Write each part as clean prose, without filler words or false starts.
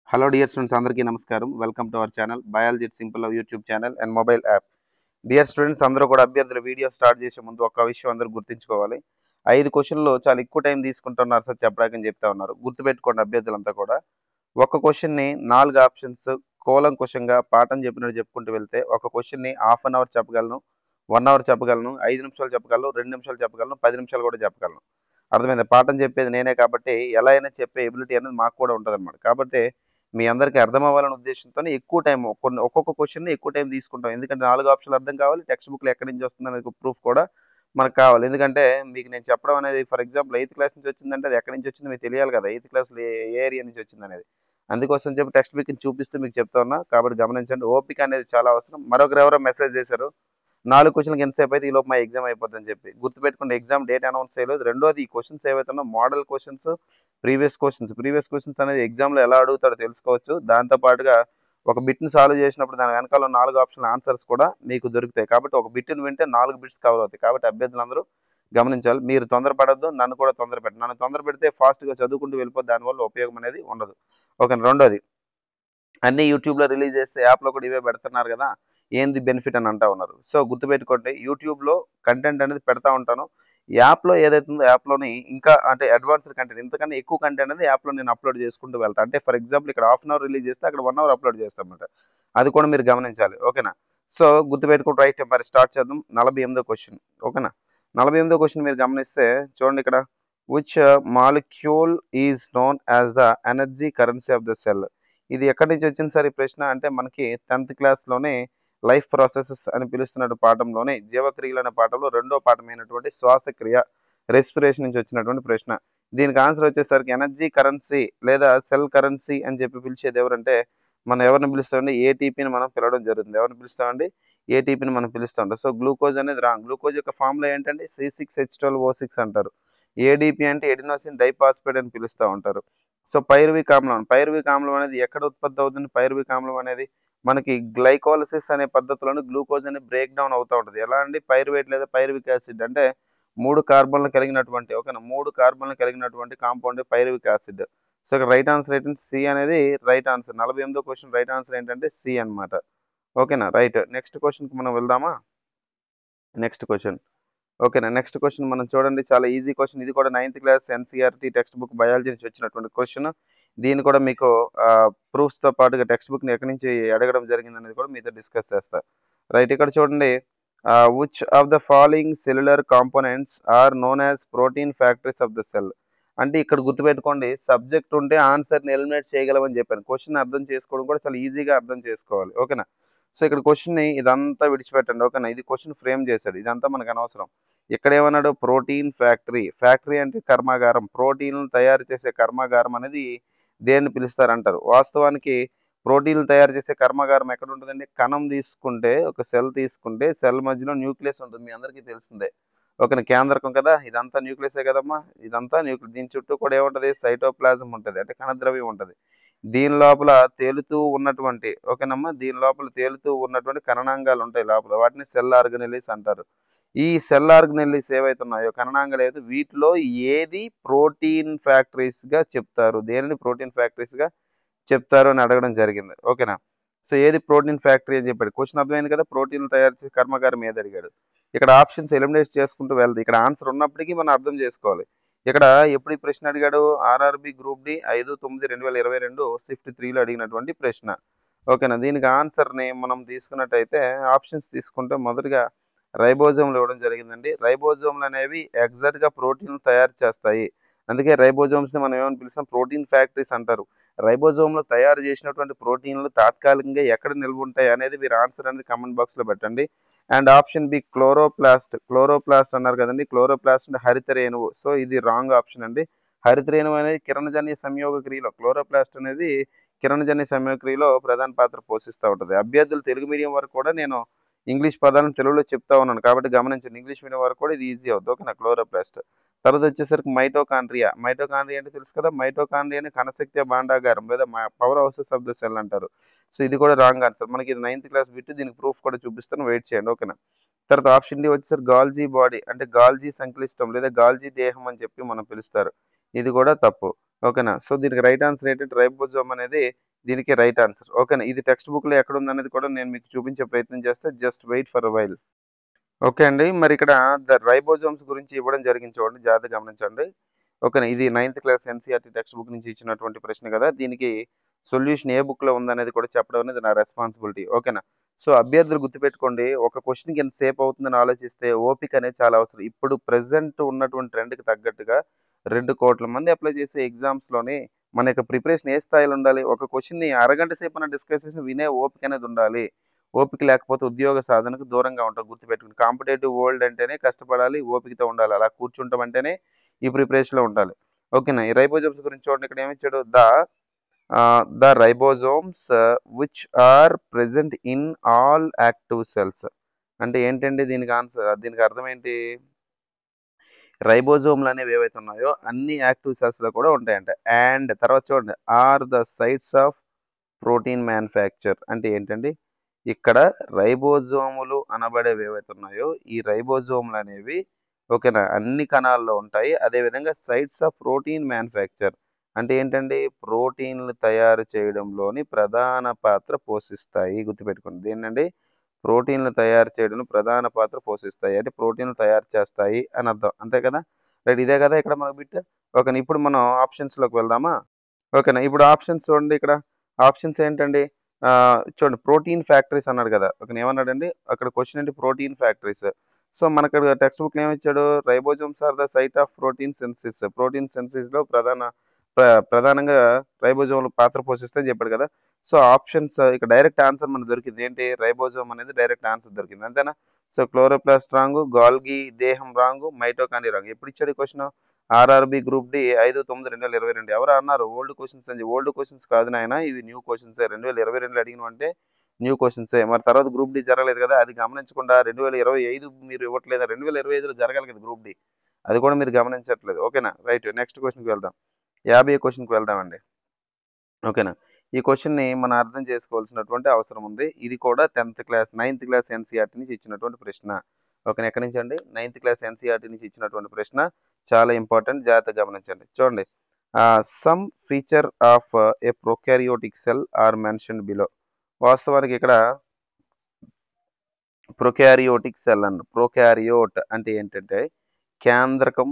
Hello dear students, అందరికీ నమస్కారం. Welcome to our channel biology simple love YouTube channel and mobile app. Dear students, అందరూ కూడా అభ్యర్థుల video start చేసే ముందు ఒక విషయం అందరూ గుర్తుంచుకోవాలి. 5 క్వశ్చన్‌లో చాలా ఎక్కువ టైం తీసుకుంటున్నారు సార్ చెప్పడానికని చెప్తా ఉన్నారు. గుర్తుపెట్టుకోండి అభ్యర్థులంతా కూడా. ఒక క్వశ్చన్‌ని 4 ఆప్షన్స్ కూలంకుషంగా పాఠం చెప్పినట్టు చెప్పుకుంటూ వెళ్తే ఒక క్వశ్చన్‌ని హాఫ్ అన్ అవర్ చెప్పగలను, 1 అవర్ చెప్పగలను, 5 నిమిషాలు చెప్పగలను, 2 నిమిషాలు చెప్పగలను, 10 నిమిషాలు కూడా చెప్పగలను. అర్థమైందా? పాఠం చెప్పేది నేనే కాబట్టి ఎలా అయినా చెప్పే ఎబిలిటీ అనేది మాకు కూడా ఉంటదన్నమాట. కాబట్టి మీ అందరికీ అర్థమవ్వాలనే ఉద్దేశంతోనే ఎక్కువ టైం ఒక్కొక్క క్వెషన్‌ని ఎక్కువ టైం తీసుకుంటాం. ఎందుకంటే 4 ఆప్షన్‌లు అర్థం కావాలి. టెక్స్ట్ బుక్‌లో ఎక్కడి నుంచి వస్తుందనేది ప్రూఫ్ కూడా మనకు కావాలి. ఎందుకంటే మీకు నేను చెప్పడం అనేది ఫర్ ఎగ్జాంపుల్ 8థ్ క్లాస్ నుంచి వచ్చిందంటే అది ఎక్కడి నుంచి వచ్చిందో మీకు తెలియాలి కదా! 8థ్ క్లాస్‌లో ఏ ఏరియా నుంచి వచ్చిందనేది. అందుకోసం చెప్పి టెక్స్ట్ బుక్‌ని చూపిస్తూ మీకు చెప్తా ఉన్నా. కాబట్టి గమనించండి. ఓపిక అనేది చాలా అవసరం. మరొకరెవరో మెసేజ్ చేశారు. 4 క్వెషన్‌లకి ఎంతసేపు అయితే ఈలోపు మా ఎగ్జామ్ అయిపోద్దని చెప్పి. గుర్తుపెట్టుకోండి, ఎగ్జామ్ డేట్ అనౌన్స్ చేయలేదు. రెండోది ఈ క్వెషన్స్ ఏవైతే ఉన్నాయో మోడల్ క్వెషన్స్, ప్రీవియస్ క్వెషన్స్ అనేది ఎగ్జామ్‌లో ఎలా అడుగుతాడో తెలుసుకోవచ్చు. దాంతో పాటుగా ఒక బిట్‌ని సాల్వ్ చేసినప్పుడు దాని వెనకాల ఉన్న 4 ఆప్షన్ల ఆన్సర్స్ కూడా మీకు దొరుకుతాయి. కాబట్టి ఒక బిట్‌ని వింటే 4 బిట్స్ కవర్ అవుతాయి. కాబట్టి అభ్యర్థులందరూ గమనించాలి. మీరు తొందరపడొద్దు. నన్ను కూడా తొందర పెట్టండి. నన్ను తొందర పెడితే ఫాస్ట్‌గా చదువుకుంటూ వెళ్ళిపోతే దానివల్ల ఉపయోగం అనేది ఉండదు. ఓకేనా. రెండోది, అన్నీ యూట్యూబ్‌లో రిలీజ్ చేస్తే యాప్‌లో కూడా ఇవే పెడుతున్నారు గదా! ఏంది బెనిఫిట్ అని అంటా ఉన్నారు. సో, గుర్తుపెట్టుకోండి, యూట్యూబ్‌లో కంటెంట్ అనేది పెడతా ఉంటాను. యాప్‌లో ఏదైతే ఉందో యాప్‌లోని ఇంకా అంటే అడ్వాన్స్‌డ్ కంటెంట్ ఇంతకన్నా ఎక్కువ కంటెంట్ అనేది యాప్‌లో నేను అప్‌లోడ్ చేసుకుంటూ వెళ్తా. అంటే ఫర్ ఎగ్జాంపుల్ ఇక్కడ హాఫ్ అన్ అవర్ రిలీజ్ చేస్తే అక్కడ 1 అవర్ అప్‌లోడ్ చేస్తామన్నమాట. అది కూడా మీరు గమనించాలి. ఓకేనా. సో, గుర్తుపెట్టుకొని రైట్ మరి స్టార్ట్ చేద్దాం. 48వ క్వెషన్. ఓకేనా. 48వ క్వెషన్ మీరు గమనిస్తే చూడండి ఇక్కడ. Which molecule is known as the energy currency of the cell. ఇది ఎక్కడి నుంచి వచ్చింది సార్ ఈ ప్రశ్న అంటే మనకి 10థ్ క్లాస్‌లోనే లైఫ్ ప్రాసెసెస్ అని పిలుస్తున్న పాఠంలోనే జీవక్రియలు అనే పాఠంలో రెండో పాఠమైనటువంటి శ్వాసక్రియ రెస్పిరేషన్ నుంచి వచ్చినటువంటి ప్రశ్న. దీనికి ఆన్సర్ వచ్చేసరికి ఎనర్జీ కరెన్సీ లేదా సెల్ కరెన్సీ అని చెప్పి పిలిచేది ఎవరంటే మనం ఎవరిని పిలుస్తామండి? ఏటీపీని మనం పిలవడం జరుగుతుంది. ఎవరిని పిలుస్తామండి? ఏటీపీని మనం పిలుస్తూ ఉంటాం. సో, గ్లూకోజ్ అనేది రాంగ్. గ్లూకోజ్ యొక్క ఫార్ములా ఏంటంటే C6H12O6 అంటారు. ఏడీపీ అంటే ఎడినోసిన్ డైఫాస్ఫేట్ అని పిలుస్తా ఉంటారు. సో, పైరువిక్ ఆమ్లం అనేది ఎక్కడ ఉత్పత్తి అవుతుంది? పైరువిక్ ఆమ్లం అనేది మనకి గ్లైకోలిసిస్ అనే పద్ధతిలోనే గ్లూకోజ్ అనేది బ్రేక్ డౌన్ అవుతా ఉంటది. ఎలా అండి? పైరువేట్ లేదా పైరువిక్ యాసిడ్ అంటే 3 కార్బన్‌లు కలిగినటువంటి ఓకేనా. 3 కార్బన్‌లు కలిగినటువంటి కాంపౌండే పైరువిక్ యాసిడ్. సో, ఇక్కడ రైట్ ఆన్సర్ ఏంటంటే సి అనేది రైట్ ఆన్సర్. 48వ క్వెషన్ రైట్ ఆన్సర్ ఏంటంటే సి అన్నమాట. ఓకేనా. రైట్. నెక్స్ట్ క్వెషన్‌కి మనం వెళ్దామా? Next question. ఓకేనా. నెక్స్ట్ క్వెషన్ మనం చూడండి, చాలా ఈజీ క్వెషన్. ఇది కూడా 9థ్ class NCERT text book biology నుంచి వచ్చినటువంటి క్వెషన్. దీన్ని కూడా మీకు ప్రూఫ్స్‌తో పాటుగా టెక్స్ట్ బుక్‌ని ఎక్కడి నుంచి అడగడం జరిగిందనేది కూడా మీతో డిస్కస్ చేస్తా. రైట్. ఇక్కడ చూడండి. Which of the following cellular components are known as protein factories of the cell. అంటే ఇక్కడ గుర్తుపెట్టుకోండి, సబ్జెక్ట్ ఉంటే ఆన్సర్‌ని ఎలిమినేట్ చేయగలమని చెప్పాను. క్వెషన్ అర్థం చేసుకోవడం కూడా చాలా ఈజీగా అర్థం చేసుకోవాలి. ఓకేనా. సో, ఇక్కడ క్వెషన్‌ని ఇదంతా విడిచిపెట్టండి. ఓకేనా. ఇది క్వెషన్ ఫ్రేమ్ చేశాడు. ఇదంతా మనకు అనవసరం. ఇక్కడేమన్నాడు? Protein factory. ఫ్యాక్టరీ అంటే కర్మాగారం. ప్రోటీన్‌లను తయారు చేసే కర్మాగారం అనేది దేన్ని పిలుస్తారంటారు? వాస్తవానికి ప్రోటీన్‌లు తయారు చేసే కర్మాగారం ఎక్కడుంటదండి? కణం తీసుకుంటే, ఒక సెల్ తీసుకుంటే సెల్ మధ్యలో న్యూక్లియస్ ఉంటుంది. మీ అందరికీ తెలిసిందే. ఓకేనా. కేంద్రకం కదా! ఇదంతా న్యూక్లియసే కదమ్మా! ఇదంతా దీని చుట్టూ కూడా ఏముంటది? సైటోప్లాజం ఉంటది. అంటే కణద్రవ్యం ఉంటది. దీని లోపల తేలుతూ ఉన్నటువంటి ఓకేనమ్మా. దీని లోపల తేలుతూ ఉన్నటువంటి కణాంగాలు ఉంటాయి లోపల. వాటిని సెల్ ఆర్గనెల్లీస్ అంటారు. ఈ సెల్ ఆర్గనెల్లీస్ ఏవైతే ఉన్నాయో, కణాంగాలు ఏవైతే వీటిలో ఏది ప్రోటీన్ ఫ్యాక్టరీస్‌గా చెప్తారు? దేనిని ప్రోటీన్ ఫ్యాక్టరీస్‌గా చెప్తారు అని అడగడం జరిగింది. ఓకేనా. సో, ఏది ప్రోటీన్ ఫ్యాక్టరీ అని చెప్పాడు. క్వెషన్ అర్థమైంది కదా! ప్రోటీన్‌లు తయారు చేసే కర్మాగారం ఏది అడిగాడు. ఇక్కడ ఆప్షన్స్ ఎలిమినేట్ చేసుకుంటూ వెళ్దాం. ఇక్కడ ఆన్సర్ ఉన్నప్పటికీ మనం అర్థం చేసుకోవాలి. ఇక్కడ ఎప్పుడు ఈ ప్రశ్న అడిగాడు? ఆర్ఆర్‌బీ గ్రూప్ డి 5/9/2022 షిఫ్ట్ 3లో అడిగినటువంటి ప్రశ్న. ఓకేనా. దీనికి ఆన్సర్‌ని మనం తీసుకున్నట్టయితే ఆప్షన్స్ తీసుకుంటే మొదటగా రైబోజోమ్‌లు ఇవ్వడం జరిగిందండి. రైబోజోమ్‌లు అనేవి ఎగ్జాక్ట్‌గా ప్రోటీన్‌లు తయారు చేస్తాయి. అందుకే రైబోజోమ్స్‌ని మనం ఏమని పిలుస్తాం? ప్రోటీన్ ఫ్యాక్టరీస్ అంటారు. రైబోజోమ్‌లో తయారు చేసినటువంటి ప్రోటీన్‌లు తాత్కాలికంగా ఎక్కడ నిల్వ ఉంటాయి అనేది మీరు ఆన్సర్ అనేది కామెంట్ బాక్స్‌లో పెట్టండి. And option B chloroplast. Chloroplast అన్నారు కదండీ! క్లోరోప్లాస్ట్ అంటే హరిత రేణువు. సో, ఇది రాంగ్ ఆప్షన్ అండి. హరిత రేణువు అనేది కిరణజన్య సంయోగ క్రియలో క్లోరోప్లాస్ట్ అనేది కిరణజన్య సంయోగ క్రియలో ప్రధాన పాత్ర పోషిస్తా ఉంటది. అభ్యర్థులు తెలుగు మీడియం వరకు కూడా నేను ఇంగ్లీష్ పదాలను తెలుగులో చెప్తా ఉన్నాను. కాబట్టి గమనించండి. ఇంగ్లీష్ మీడియం వరకు కూడా ఇది ఈజీ అవుద్ది. ఓకేనా. క్లోరోప్లాస్ట్. తర్వాత వచ్చేసరికి మైటోకాండ్రియా. మైటోకాండ్రియా అంటే తెలుసు కదా! మైటోకాండ్రియాని కణశక్తి భాండాగారం లేదా power houses of the cell అంటారు. సో, ఇది కూడా రాంగ్ ఆన్సర్. మనకి ఇది 9థ్ క్లాస్ బిట్. దీనికి ప్రూఫ్ కూడా చూపిస్తాను. వెయిట్ చేయండి. ఓకేనా. తర్వాత ఆప్షన్ డి వచ్చేసరికి గాల్జీ బాడీ అంటే గాల్జీ సంక్లిష్టం లేదా గాల్జీ దేహం అని చెప్పి మనం పిలుస్తారు. ఇది కూడా తప్పు. ఓకేనా. సో, దీనికి రైట్ ఆన్సర్ ఏంటంటే రైబోజోమ్ అనేది దీనికి రైట్ ఆన్సర్. ఓకేనా. ఇది టెక్స్ట్ బుక్‌లో ఎక్కడుందనేది కూడా నేను మీకు చూపించే ప్రయత్నం చేస్తా. Just wait for a while. Okay అండి. మరి ఇక్కడ ద రైబోజోమ్స్ గురించి ఇవ్వడం జరిగింది చూడండి. జాగ్రత్తగా గమనించండి. ఓకేనా. ఇది ninth class NCERT text book నుంచి ఇచ్చినటువంటి ప్రశ్న కదా! దీనికి సొల్యూషన్ ఏ బుక్‌లో ఉందనేది కూడా చెప్పడం అనేది నా రెస్పాన్సిబిలిటీ. ఓకేనా. సో, అభ్యర్థులు గుర్తుపెట్టుకోండి. ఒక క్వెషన్‌కి ఎంత సేపు అవుతుందని ఆలోచిస్తే ఓపిక అనేది చాలా అవసరం. ఇప్పుడు ప్రెజెంట్ ఉన్నటువంటి ట్రెండ్‌కి తగ్గట్టుగా 2,00,00,000 మంది అప్లై చేసే ఎగ్జామ్స్‌లోని మన యొక్క ప్రిపరేషన్ ఏ స్థాయిలో ఉండాలి? ఒక క్వెషన్‌ని అరగంట సేపైనా డిస్కస్ చేసి వినే ఓపిక అనేది ఉండాలి. ఓపిక లేకపోతే ఉద్యోగ సాధనకు దూరంగా ఉంటాం. గుర్తుపెట్టుకోండి. కాంపిటేటివ్ వరల్డ్ అంటేనే కష్టపడాలి. ఓపికతో ఉండాలి. అలా కూర్చుంటాం అంటేనే ఈ ప్రిపరేషన్‌లో ఉండాలి. ఓకేనా. ఈ రైబోజోమ్స్ గురించి చూడండి. ఇక్కడ ఏమిచ్చాడు? The ribosomes which are present in all active cells. అంటే ఏంటండి దీనికి అర్థం ఏంటి? రైబోజోమ్‌లు అనేవి ఏవైతే ఉన్నాయో అన్ని యాక్టివ్ సెల్స్‌లో కూడా ఉంటాయంట. అండ్ తర్వాత చూడండి are the sites of protein manufacture అంటే ఏంటండి? ఇక్కడ రైబోజోములు అనబడేవి ఏవైతే ఉన్నాయో ఈ రైబోజోమ్‌లు అనేవి ఓకేనా అన్ని కణాల్లో ఉంటాయి. అదేవిధంగా సైట్స్ ఆఫ్ ప్రోటీన్ మ్యానుఫ్యాక్చర్ అంటే ఏంటండి? ప్రోటీన్‌లు తయారు చేయడంలోని ప్రధాన పాత్ర పోషిస్తాయి. గుర్తుపెట్టుకోండి. దేన్నండి? ప్రోటీన్‌లు తయారు చేయడంలో ప్రధాన పాత్ర పోషిస్తాయి. అంటే ప్రోటీన్‌లు తయారు చేస్తాయి అని అర్థం. అంతే కదా! రైట్. ఇదే కదా ఇక్కడ మనకు బిట్. ఓకేనా. ఇప్పుడు మనం ఆప్షన్స్‌లోకి వెళ్దామా? ఓకేనా. ఇప్పుడు ఆప్షన్స్ చూడండి ఇక్కడ. ఆప్షన్స్ ఏంటండి? చూడండి ప్రోటీన్ ఫ్యాక్టరీస్ అన్నాడు కదా! ఓకేనా. ఏమన్నాడండి? అక్కడ క్వెషన్ ఏంటి? Protein factories. సో, మనకక్కడ టెక్స్ట్ బుక్‌లో ఏమిచ్చాడు? Ribosomes are the site of protein synthesis. Protein సింథసిస్‌లో ప్రధానంగా రైబోజోమ్‌లు పాత్ర పోషిస్తాయని చెప్పాడు కదా! సో, ఆప్షన్స్ ఇక్కడ డైరెక్ట్ ఆన్సర్ మనకు దొరికింది. ఏంటి? రైబోజోమ్ అనేది డైరెక్ట్ ఆన్సర్ దొరికింది. అంతేనా? సో, క్లోరోప్లాస్ట్ రాంగు, గోల్గి దేహం రాంగు, మైటోకాండ్రియా రాంగు. ఎప్పుడిచ్చాడు ఈ క్వెషను? ఆర్ఆర్‌బీ గ్రూప్ డి 5/9/2022 ఎవరో అన్నారు ఓల్డ్ క్వెషన్స్ అని. ఓల్డ్ క్వెషన్స్ కాదు నాయనా ఇవి న్యూ క్వెషన్సే. 2022లో అడిగినవంటే న్యూ క్వెషన్సే. మరి తర్వాత గ్రూప్ డి జరగలేదు కదా! అది గమనించకుండా 2025 మీరు ఇవ్వట్లేదా? 2025లో జరగాలి కదా గ్రూప్ డి. అది కూడా మీరు గమనించట్లేదు. ఓకేనా. రైట్. నెక్స్ట్ క్వెషన్‌కి వెళ్దాం. 50 క్వెషన్‌కి వెళ్దామండి. ఓకేనా. ఈ క్వెషన్‌ని మనం అర్థం చేసుకోవాల్సినటువంటి అవసరం ఉంది. ఇది కూడా 9థ్ క్లాస్ ఎన్‌సీఈఆర్‌టీ నుంచి ఇచ్చినటువంటి ప్రశ్న. ఓకేనా. ఎక్కడి నుంచండి? 9థ్ క్లాస్ ఎన్‌సీఈఆర్‌టీ నుంచి ఇచ్చినటువంటి ప్రశ్న. చాలా ఇంపార్టెంట్. జాగ్రత్తగా గమనించండి. చూడండి. Some feature of a prokaryotic cell are mentioned below. వాస్తవానికి ఇక్కడ ప్రొకారియోటిక్ సెల్ ప్రొకారియోట్ అంటే ఏంటంటే కేంద్రకం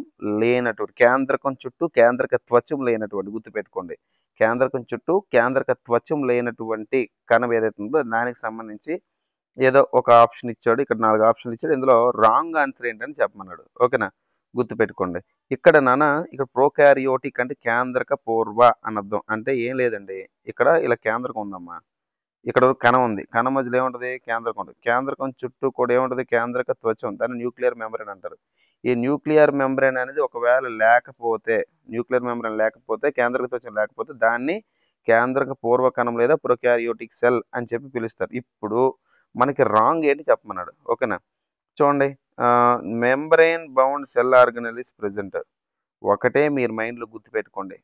చుట్టూ కేంద్రక త్వచం లేనటువంటి గుర్తుపెట్టుకోండి. కేంద్రకం చుట్టూ కేంద్రక త్వచం లేనటువంటి కణం ఏదైతే ఉందో దానికి సంబంధించి ఏదో ఒక ఆప్షన్ ఇచ్చాడు. ఇక్కడ 4 ఆప్షన్లు ఇచ్చాడు. ఇందులో రాంగ్ ఆన్సర్ ఏంటని చెప్పమన్నాడు. ఓకేనా. గుర్తుపెట్టుకోండి. ఇక్కడ ప్రొకారియోటిక్ అంటే కేంద్రక పూర్వ అని అర్థం. అంటే ఏం లేదండి. ఇక్కడ ఇలా కేంద్రకం ఉందమ్మా. ఇక్కడ ఒక కణం ఉంది. కణం మధ్యలో ఏముంటది? కేంద్రకం ఉంటది. కేంద్రకం చుట్టూ కూడా ఏముంటది? కేంద్రక త్వచం. దాన్ని న్యూక్లియర్ మెంబ్రేన్ అంటారు. ఈ న్యూక్లియర్ మెంబ్రేన్ అనేది ఒకవేళ కేంద్రక త్వచం లేకపోతే దాన్ని కేంద్రక పూర్వ కణం లేదా ప్రొకారియోటిక్ సెల్ అని చెప్పి పిలుస్తారు. ఇప్పుడు మనకి రాంగ్ ఏంటి చెప్పమన్నాడు. ఓకేనా. చూడండి membrane bound cell organelle is present. ఒకటే మీరు మైండ్‌లో గుర్తుపెట్టుకోండి.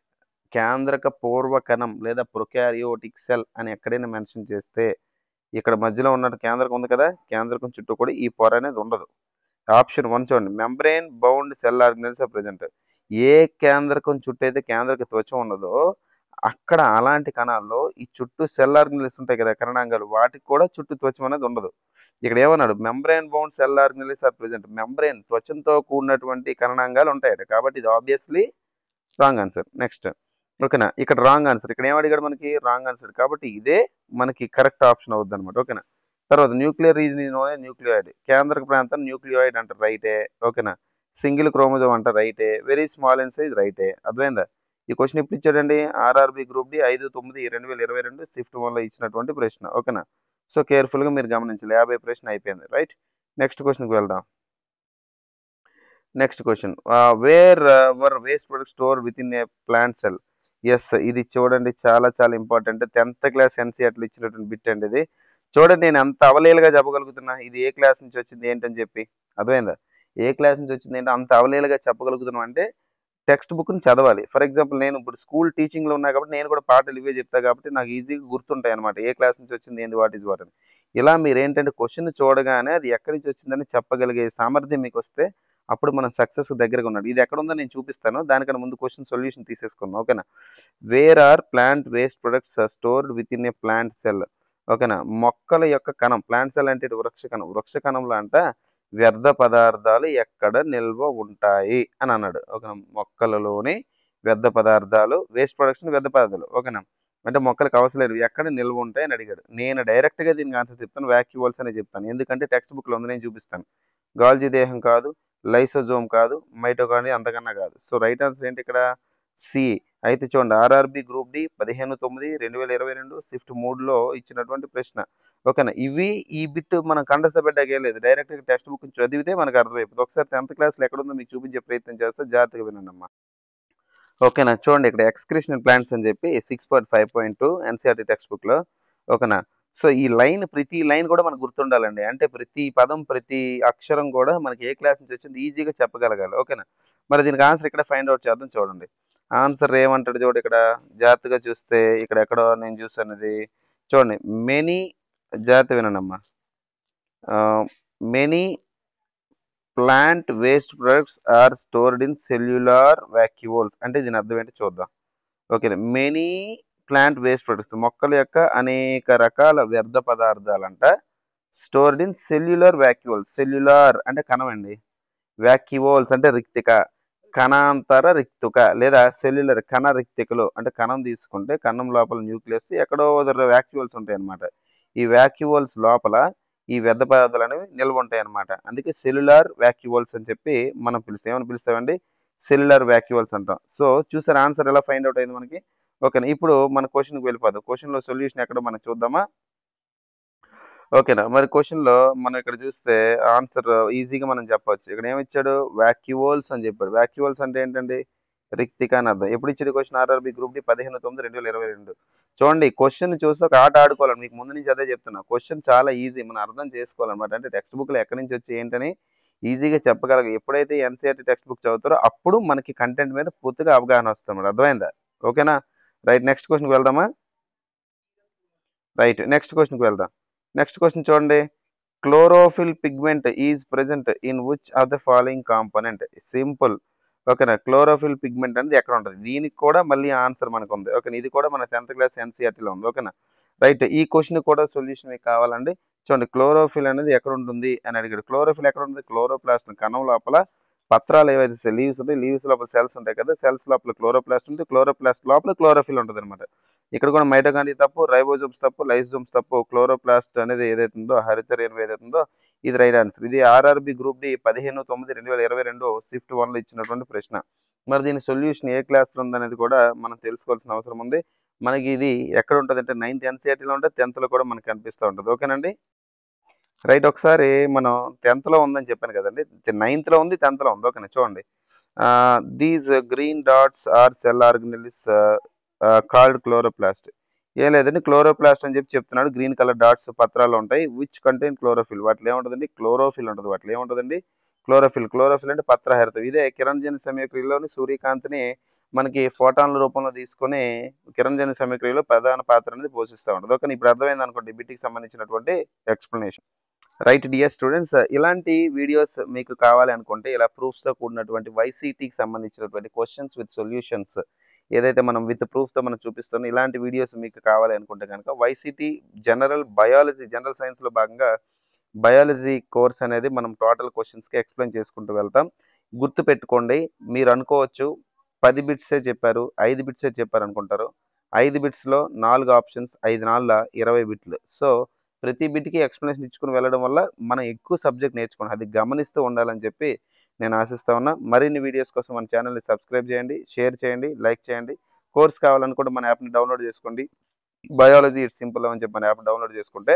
కేంద్రక పూర్వ కణం లేదా ప్రొకారియోటిక్ సెల్ అని ఎక్కడైనా మెన్షన్ చేస్తే ఇక్కడ మధ్యలో ఉన్నట్టు కేంద్రకం ఉంది కదా! కేంద్రకం చుట్టూ కూడా ఈ పొర అనేది ఉండదు. ఆప్షన్ 1 చూడండి. Membrane bound cell organelles are present. ఏ కేంద్రకం చుట్టూ అయితే కేంద్రక త్వచం ఉండదో అక్కడ అలాంటి కణాల్లో ఈ చుట్టూ సెల్ ఆర్గనెల్స్ ఉంటాయి కదా! కణాంగాలు వాటికి కూడా చుట్టూ త్వచం అనేది ఉండదు. ఇక్కడ ఏమన్నాడు? Membrane bound cell organelles are present. Membrane త్వచంతో కూడినటువంటి కణాంగాలు ఉంటాయట. కాబట్టి ఇది ఆబ్వియస్లీ రాంగ్ ఆన్సర్. నెక్స్ట్. ఓకేనా. ఇక్కడ రాంగ్ ఆన్సర్. ఇక్కడ ఏం అడిగాడు మనకి? Wrong answer. కాబట్టి ఇదే మనకి కరెక్ట్ ఆప్షన్ అవుద్దనమాట. ఓకేనా. తర్వాత nuclear region is known as nucleoid. కేంద్రక ప్రాంతం న్యూక్లియాయిడ్ అంటారు. రైటే. ఓకేనా. సింగిల్ క్రోమోజోమ్ అంటారు. రైటే. వెరీ స్మాల్ ఇన్ సైజ్ రైటే. అర్థమైందా? ఈ క్వెషన్ ఎప్పుడు ఇచ్చాడండి? ఆర్ఆర్‌బీ గ్రూప్ డి 5/9/2022 షిఫ్ట్ 1లో ఇచ్చినటువంటి ప్రశ్న. ఓకేనా. సో, కేర్‌ఫుల్‌గా మీరు గమనించాలి. 50 ప్రశ్న అయిపోయింది. రైట్. నెక్స్ట్ క్వెషన్‌కి వెళ్దాం. Next question. Where were waste products stored within a plant cell? Yes. ఇది చూడండి చాలా చాలా ఇంపార్టెంట్. 10థ్ క్లాస్ ఎన్‌సీఈఆర్‌టీలో ఇచ్చినటువంటి బిట్ అండి ఇది. చూడండి నేను ఎంత అవలీలగా చెప్పగలుగుతున్నా. ఇది ఏ క్లాస్ నుంచి వచ్చింది ఏంటని చెప్పి. అర్థమైందా? ఏ క్లాస్ నుంచి వచ్చింది ఏంటి అంత అవలీలగా చెప్పగలుగుతున్నాం అంటే టెక్స్ట్ బుక్‌ని చదవాలి. ఫర్ ఎగ్జాంపుల్ నేను ఇప్పుడు స్కూల్ టీచింగ్‌లో ఉన్నా కాబట్టి నేను కూడా పాఠాలు ఇవే చెప్తా కాబట్టి నాకు ఈజీగా గుర్తుంటాయన్నమాట. ఏ క్లాస్ నుంచి వచ్చింది ఏంది వాట్ ఈస్ వాట్ అని. ఇలా మీరేంటంటే క్వెషన్ చూడగానే అది ఎక్కడి నుంచి వచ్చిందని చెప్పగలిగే సామర్థ్యం మీకొస్తే అప్పుడు మనం సక్సెస్‌కి దగ్గరగా ఉన్నట్టు. ఇది ఎక్కడుందో నేను చూపిస్తాను. దానికన్నా ముందు క్వెషన్ సొల్యూషన్ తీసేసుకుందాం. ఓకేనా? Where are plant waste products are stored within a plant cell. ఓకేనా? మొక్కల యొక్క కణం ప్లాంట్ సెల్ అంటే ఇటు వృక్ష కణం. వృక్ష కణంలో అంట వ్యర్థ పదార్థాలు ఎక్కడ నిల్వ ఉంటాయి అని అన్నాడు. ఓకేనా? మొక్కలలోని వ్యర్థ పదార్థాలు వేస్ట్ ప్రొడక్ట్స్ వ్యర్థ పదార్థాలు. ఓకేనా? అంటే మొక్కలకు అవసరం లేదు ఎక్కడ నిల్వ ఉంటాయి అని అడిగాడు. నేను డైరెక్ట్‌గా దీనికి ఆన్సర్ చెప్తాను. వాక్యూల్స్ అనే చెప్తాను. ఎందుకంటే టెక్స్ట్ బుక్‌లో ఉంది నేను చూపిస్తాను. గాల్జీ దేహం కాదు, లైసోజోమ్ కాదు, మైటోకాండ్రియా అంతకన్నా కాదు. సో రైట్ ఆన్సర్ ఏంటి ఇక్కడ? సి. అయితే చూడండి ఆర్ఆర్‌బి గ్రూప్ డి 15/9/2022 షిఫ్ట్ 3లో ఇచ్చినటువంటి ప్రశ్న. ఓకేనా? ఈ బిట్ మనం కంఠస్థ పెట్టడానికి ఏం లేదు. డైరెక్ట్‌గా టెక్స్ట్ బుక్ చదివితే మనకు అర్థమైపోద్ది. ఒకసారి 10th క్లాస్‌లో ఎక్కడుందో మీకు చూపించే ప్రయత్నం చేస్తా. జాగ్రత్తగా వినండమ్మా. ఓకేనా? చూడండి ఇక్కడ ఎక్స్‌క్రీషనల్ ప్లాంట్స్ అని చెప్పి 6.5.2 ఎన్‌సీఈఆర్‌టీ టెక్స్ట్ బుక్‌లో. ఓకేనా? సో ఈ లైన్ ప్రతి లైన్ కూడా మనకు గుర్తుండాలండి. అంటే ప్రతి పదం, ప్రతి అక్షరం కూడా మనకి ఏ క్లాస్ నుంచి వచ్చింది ఈజీగా చెప్పగలగాలి. ఓకేనా? మరి దీనికి ఆన్సర్ ఇక్కడ ఫైండ్ ఔట్ చేద్దాం చూడండి. ఆన్సర్ ఏమంటాడు చూడు ఇక్కడ జాగ్రత్తగా చూస్తే ఇక్కడ ఎక్కడో నేను చూసానది. చూడండి మెనీ జాగ్రత్తగా వినండమ్మా. Many plant waste products are stored in cellular vacuoles అంటే దీని అర్థం ఏంటో చూద్దాం. Okay. Many plant waste products మొక్కల యొక్క అనేక రకాల వ్యర్థ పదార్థాలంట stored in cellular vacuoles. Cellular అంటే కణం అండి. వాక్యూల్స్ అంటే రిక్తిక. కణాంతర రిక్తిక లేదా సెల్యులర్ కణ రిక్తికలు అంటే కణం తీసుకుంటే కణం లోపల న్యూక్లియస్ ఎక్కడో వాక్యూల్స్ ఉంటాయి అన్నమాట. ఈ వాక్యూల్స్ లోపల ఈ వ్యర్థ పదార్థాలు అనేవి నిల్వ ఉంటాయి అన్నమాట. అందుకే సెల్యులార్ వాక్యూల్స్ అని చెప్పి మనం ఏమని పిలుస్తామండి? సెల్యులార్ వాక్యూల్స్ అంటాం. సో చూసారు ఆన్సర్ ఎలా ఫైండ్ అవుట్ అయింది మనకి. ఓకేనా? ఇప్పుడు మన క్వశ్చన్కి వెళ్ళిపోదాం. క్వశ్చన్లో సొల్యూషన్ ఎక్కడో మనం చూద్దామా? ఓకేనా? మరి క్వశ్చన్‌లో మనం ఇక్కడ చూస్తే ఆన్సర్ ఈజీగా మనం చెప్పొచ్చు. ఇక్కడ ఏమిచ్చాడు? వాక్యూల్స్ అని చెప్పాడు. వాక్యూల్స్ అంటే ఏంటండి? రిక్తిక అని అర్థం. ఎప్పుడు ఇచ్చాడు క్వశ్చన్ ఆర్ఆర్‌బి గ్రూప్ డి 15/9/2022. చూడండి క్వశ్చన్ చూసి ఒక ఆట ఆడుకోవాలి. మీకు ముందు నుంచి అదే చెప్తున్నా. క్వశ్చన్ చాలా ఈజీ. మనం అర్థం చేసుకోవాలన్నమాట. అంటే టెక్స్ట్ బుక్‌లో ఎక్కడి నుంచి వచ్చి ఏంటని ఈజీగా చెప్పగలగాలి. ఎప్పుడైతే ఎన్‌సీఈఆర్‌టీ టెక్స్ట్ బుక్ చదువుతారో అప్పుడు మనకి కంటెంట్ మీద పూర్తిగా అవగాహన వస్తుందన్నమాట. అర్థమైందా? ఓకేనా? రైట్ నెక్స్ట్ క్వశ్చన్‌కి వెళ్దామా? రైట్ నెక్స్ట్ క్వశ్చన్‌కి వెళ్దాం. నెక్స్ట్ క్వశ్చన్ చూడండి. Chlorophyll pigment is present in which of the following component? Simple. ఓకేనా? క్లోరోఫిల్ పిగ్మెంట్ అనేది ఎక్కడ ఉంటుంది? దీనికి కూడా మళ్ళీ ఆన్సర్ మనకు ఉంది. ఓకేనా? ఇది కూడా మన 10th క్లాస్ ఎన్‌సీఈఆర్‌టీలో ఉంది. ఓకేనా? రైట్ ఈ క్వశ్చన్ కూడా సొల్యూషన్ మీకు కావాలండి. చూడండి క్లోరోఫిల్ అనేది ఎక్కడ ఉంటుంది అని అడిగాడు. క్లోరోఫిల్ ఎక్కడ ఉంటుంది? క్లోరోప్లాస్ట్ కణం లోపల పత్రాలు ఏవైతే లీవ్స్ ఉంటాయి లీవ్స్ లోపల సెల్స్ ఉంటాయి కదా సెల్స్ లోపల క్లోరోప్లాస్ట్ ఉంటుంది. క్లోరోప్లాస్ట్ లోపల క్లోరోఫిల్ ఉంటుంది అనమాట. ఇక్కడ కూడా మైటోకాండ్రియా తప్పు, రైబోజోమ్స్ తప్పు, లైసోజోమ్స్ తప్పు. క్లోరోప్లాస్ట్ అనేది ఏదైతే ఉందో హరితరేణువు ఏదైతే ఉందో ఇది రైట్ ఆన్సర్. ఇది ఆర్ఆర్‌బి గ్రూప్ డి 15/9/2022 షిఫ్ట్ 1లో ఇచ్చినటువంటి ప్రశ్న. మరి దీని సొల్యూషన్ ఏ క్లాస్‌లో ఉందనేది కూడా మనం తెలుసుకోవాల్సిన అవసరం ఉంది. మనకి ఇది ఎక్కడ ఉంటదంటే 9th ఎన్‌సీఈఆర్‌టీలో ఉంటది. 10th కూడా మనకు కనిపిస్తూ ఉంటది. ఓకేనండి? రైట్ ఒకసారి మనం 10th ఉందని చెప్పాను కదండీ. 9th ఉంది, 10th ఉంది. ఓకేనా? చూడండి. These green dots are cell organelles called chloroplast. ఏం లేదండి క్లోరోప్లాస్ట్ అని చెప్పి చెప్తున్నాడు. గ్రీన్ కలర్ డాట్స్ పత్రాలు ఉంటాయి. Which contain chlorophyll. వాటిలో ఏముంటదండి? క్లోరోఫిల్ ఉంటది. వాటిలో ఏముంటదండి? క్లోరోఫిల్. క్లోరోఫిల్ అంటే పత్రహరితం. ఇదే కిరణజన్య సమయక్రియలోని సూర్యకాంతిని మనకి ఫోటాన్ల రూపంలో తీసుకొని కిరణజన్య సమయక్రియలో ప్రధాన పాత్ర అనేది పోషిస్తూ ఉంటది. ఓకే ఇప్పుడు అర్థమైంది అనుకోండి బిట్‌కి సంబంధించినటువంటి ఎక్స్‌ప్లనేషన్. రైట్ డియర్ స్టూడెంట్స్ ఇలాంటి వీడియోస్ మీకు కావాలి అనుకుంటే ఇలా ప్రూఫ్స్‌తో కూడినటువంటి వైసీటీకి సంబంధించినటువంటి క్వెషన్స్ విత్ సొల్యూషన్స్ ఏదైతే మనం విత్ ప్రూఫ్‌తో మనం చూపిస్తున్నాం ఇలాంటి వీడియోస్ మీకు కావాలి అనుకుంటే గనుక వైసీటీ జనరల్ బయాలజీ జనరల్ సైన్స్‌లో భాగంగా బయాలజీ కోర్స్ అనేది మనం టోటల్ క్వెషన్స్‌కి ఎక్స్‌ప్లెయిన్ చేసుకుంటూ వెళ్తాం. గుర్తుపెట్టుకోండి మీరు అనుకోవచ్చు 10 బిట్సే చెప్పారు, 5 బిట్సే చెప్పారు అనుకుంటారు. 5 బిట్స్‌లో 4 ఆప్షన్స్ 5 నాళ్ళ 20 బిట్లు. సో ప్రతి బిట్‌కి ఎక్స్‌ప్లనేషన్ ఇచ్చుకొని వెళ్ళడం వల్ల మనం ఎక్కువ సబ్జెక్ట్ నేర్చుకున్నాం. అది గమనిస్తూ ఉండాలని చెప్పి నేను ఆశిస్తా ఉన్నా. మరిన్ని వీడియోస్ కోసం మన ఛానెల్‌ని సబ్స్క్రైబ్ చేయండి, షేర్ చేయండి, లైక్ చేయండి. కోర్స్ కావాలనుకుంటే మన యాప్‌ని డౌన్‌లోడ్ చేసుకోండి. బయాలజీ ఇట్స్ సింపుల్ అని చెప్పి మన యాప్ డౌన్‌లోడ్ చేసుకుంటే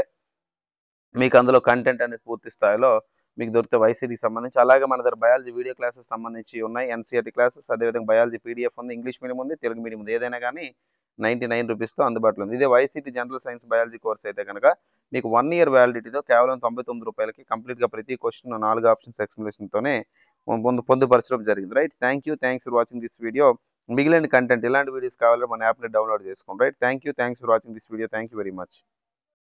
మీకు అందులో కంటెంట్ అనేది పూర్తి స్థాయిలో మీకు దొరికితే వైసీటీకి సంబంధించి అలాగే మన దగ్గర బయాలజీ వీడియో క్లాసెస్ సంబంధించి ఉన్నాయి. ఎన్‌సీఈఆర్‌టీ క్లాసెస్ అదేవిధంగా బయాలజీ పీడీఎఫ్ ఉంది. ఇంగ్లీష్ మీడియం ఉంది, తెలుగు మీడియం ఉంది. ఏదైనా కానీ 99 రూపీస్‌తో అందుబాటులో ఉంది. ఇదే VCT general science biology course అయితే కనుక మీకు 1 ఇయర్ వ్యాలిడిటీతో కేవలం 99 రూపాయలకి కంప్లీట్‌గా ప్రతి క్వెషన్ 4 ఆప్షన్స్ ఎక్స్‌ప్లనేషన్‌తోనే పొందుపరచడం జరిగింది. Right. Thanks for watching this video. మిగిలిన కంటెంట్ ఇలాంటి వీడియోస్ కావాలంటే మన యాప్ని డౌన్లోడ్ చేసుకోండి. Right. Thanks for watching this video. Thank you very much.